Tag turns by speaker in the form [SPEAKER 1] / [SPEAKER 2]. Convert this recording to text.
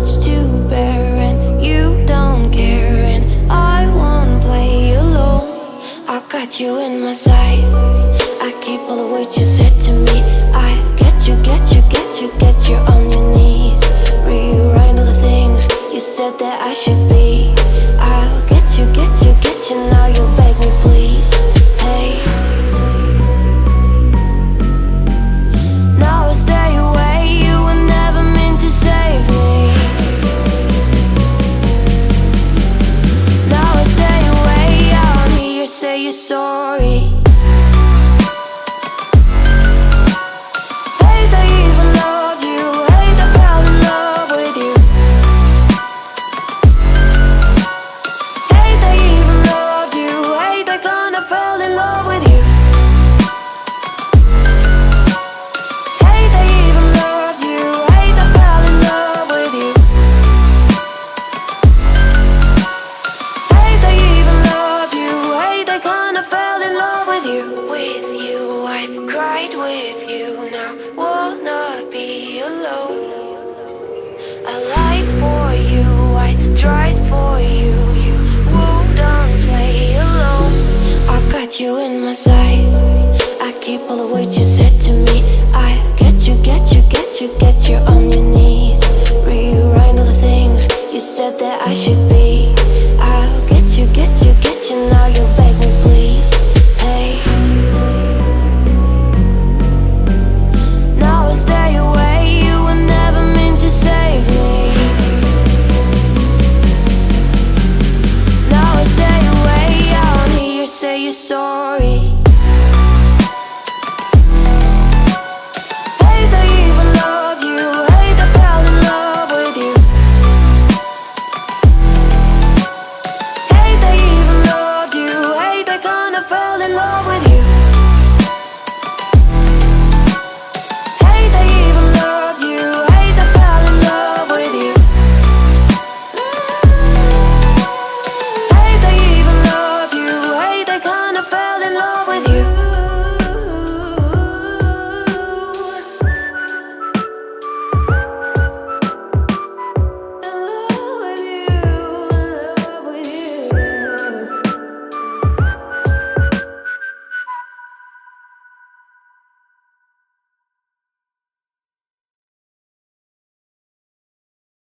[SPEAKER 1] much to bear, and you don't care, and I won't play alone. I got you in my sight, I keep all the words you said to me. I get you, get you, get you, get you on your knees. Rewrite all the things you said that I should be. I'll get you, get you, get you, now you beg me please. Hey, now I stay away, you were never meant to save me. Now I stay away, I don't hear you say you're sorry. Hate I even loved you, hate I fell in love with you. Hate I even loved you, hate I kinda fell in love with you. Hate I even loved you, hate I fell in love with you. Hate I even loved you, hate I kinda fell in love with you. With you, I cried with you, now wanna be alone. I lied for you, I tried for you, you wouldn't play alone. I got you in my sight, I keep all the words you